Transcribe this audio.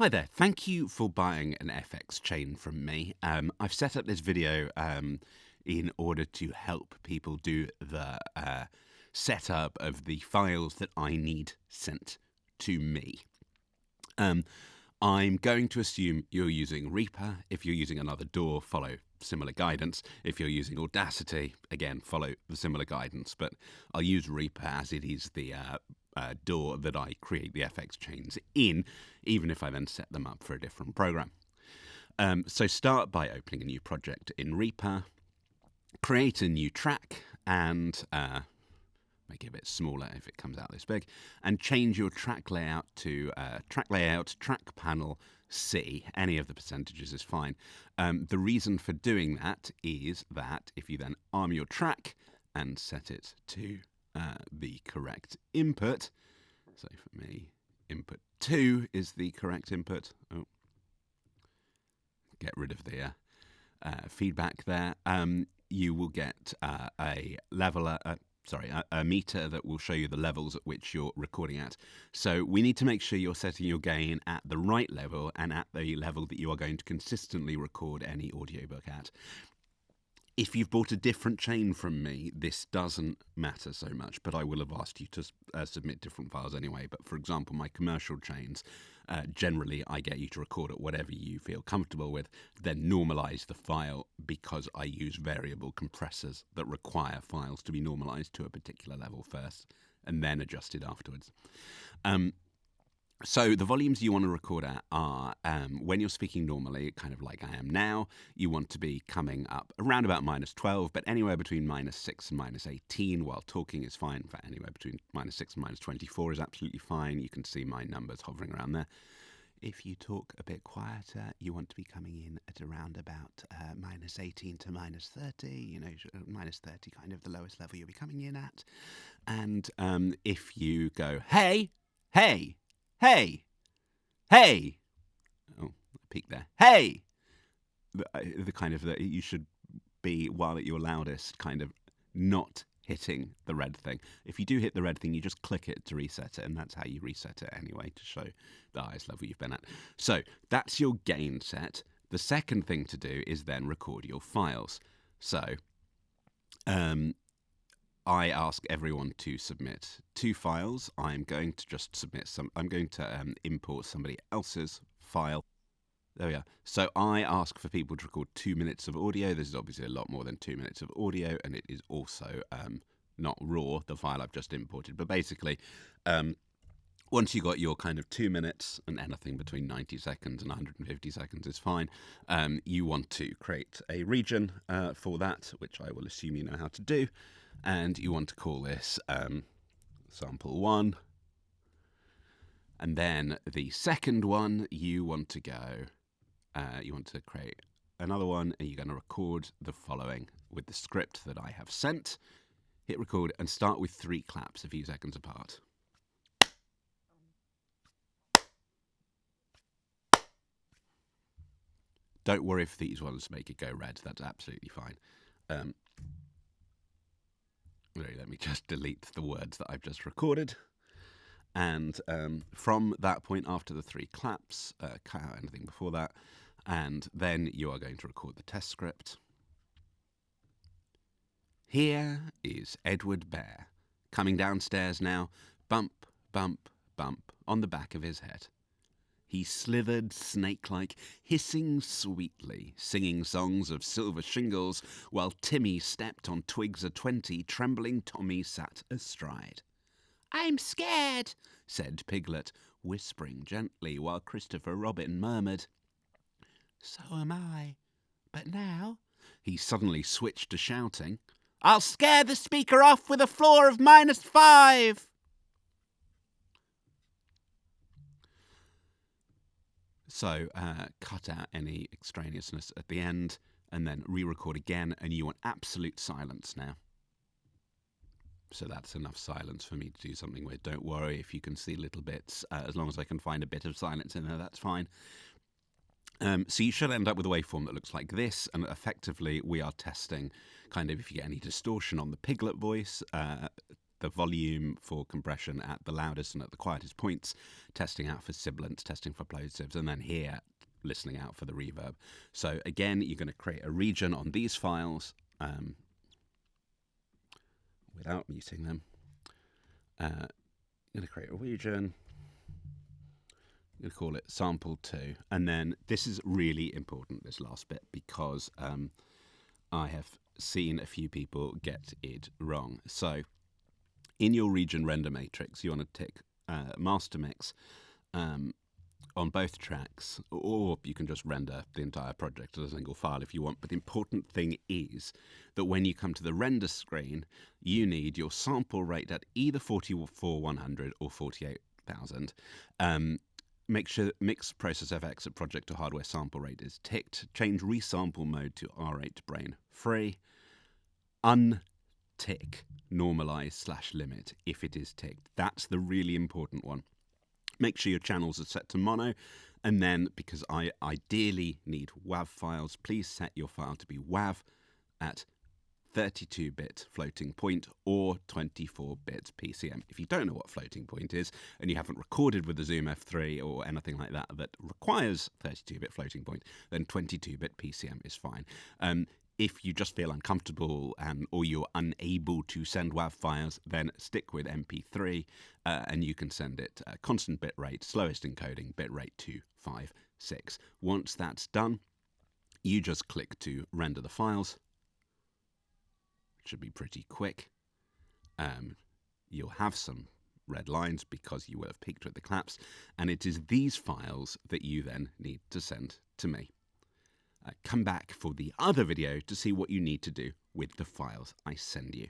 Hi there. Thank you for buying an FX chain from me. I've set up this video in order to help people do the setup of the files that I need sent to me. I'm going to assume you're using Reaper. If you're using another DAW, follow similar guidance. If you're using Audacity, again, follow the similar guidance. But I'll use Reaper as it is the DAW that I create the FX chains in, even if I then set them up for a different program. So start by opening a new project in Reaper, create a new track, and make it a bit smaller if it comes out this big, and change your track layout to track panel C. Any of the percentages is fine. The reason for doing that is that if you then arm your track and set it to the correct input, so for me, input 2 is the correct input. Oh, get rid of the feedback there. You will get a leveler. A meter that will show you the levels at which you're recording at. So we need to make sure you're setting your gain at the right level and at the level that you are going to consistently record any audiobook at. If you've bought a different chain from me, this doesn't matter so much, but I will have asked you to submit different files anyway. But for example, my commercial chains, generally I get you to record at whatever you feel comfortable with, then normalize the file because I use variable compressors that require files to be normalized to a particular level first and then adjusted afterwards. So the volumes you want to record at are, when you're speaking normally, kind of like I am now, you want to be coming up around about -12, but anywhere between -6 and -18 while talking is fine. In fact, anywhere between -6 and -24 is absolutely fine. You can see my numbers hovering around there. If you talk a bit quieter, you want to be coming in at around about -18 to -30, -30 kind of the lowest level you'll be coming in at. And if you go, hey, hey, hey, hey. Oh, peak there. Hey! The kind of that you should be, while at your loudest, kind of not hitting the red thing. If you do hit the red thing, you just click it to reset it, and that's how you reset it anyway, to show the highest level you've been at. So that's your gain set. The second thing to do is then record your files. So I ask everyone to submit 2 files. I'm going to just submit some. I'm going to import somebody else's file. There we are. So I ask for people to record 2 minutes of audio. This is obviously a lot more than 2 minutes of audio, and it is also not raw, the file I've just imported. But basically, once you got your kind of 2 minutes, and anything between 90 seconds and 150 seconds is fine, you want to create a region for that, which I will assume you know how to do. And you want to call this sample 1. And then the second one, you want to go, you want to create another one, and you're going to record the following with the script that I have sent. Hit record and start with 3 claps a few seconds apart. Don't worry if these ones make it go red, that's absolutely fine. Let me just delete the words that I've just recorded. And from that point, after the 3 claps, cut out anything before that, and then you are going to record the test script. Here is Edward Bear, coming downstairs now, bump, bump, bump, on the back of his head. He slithered snake-like, hissing sweetly, singing songs of silver shingles, while Timmy stepped on twigs a-20, trembling Tommy sat astride. "I'm scared," said Piglet, whispering gently, while Christopher Robin murmured, "So am I. But now," he suddenly switched to shouting, "I'll scare the speaker off with a floor of -5! So cut out any extraneousness at the end and then re-record again, and you want absolute silence now. So that's enough silence for me to do something with. Don't worry if you can see little bits. As long as I can find a bit of silence in there, that's fine. So you should end up with a waveform that looks like this, and effectively we are testing kind of if you get any distortion on the Piglet voice, the volume for compression at the loudest and at the quietest points, testing out for sibilance, testing for plosives, and then here listening out for the reverb. So again, you're going to create a region on these files without muting them. You're going to create a region. I'm going to call it sample 2. And then this is really important, this last bit, because I have seen a few people get it wrong. So in your region render matrix, you want to tick master mix on both tracks, or you can just render the entire project as a single file if you want. But the important thing is that when you come to the render screen, you need your sample rate at either 44100 or 48,000. Make sure Mix Process FX at project to hardware sample rate is ticked. Change resample mode to R8 brain free. Untick normalize/limit if it is ticked. That's the really important one. Make sure your channels are set to mono, and then, because I ideally need WAV files, please set your file to be WAV at 32-bit floating point or 24-bit PCM. If you don't know what floating point is, and you haven't recorded with the Zoom F3 or anything like that that requires 32-bit floating point, then 22-bit PCM is fine. If you just feel uncomfortable or you're unable to send WAV files, then stick with MP3 and you can send it constant bit rate, slowest encoding, bit rate 256. Once that's done, you just click to render the files. It should be pretty quick. You'll have some red lines because you will have peaked with the claps, and it is these files that you then need to send to me. Come back for the other video to see what you need to do with the files I send you.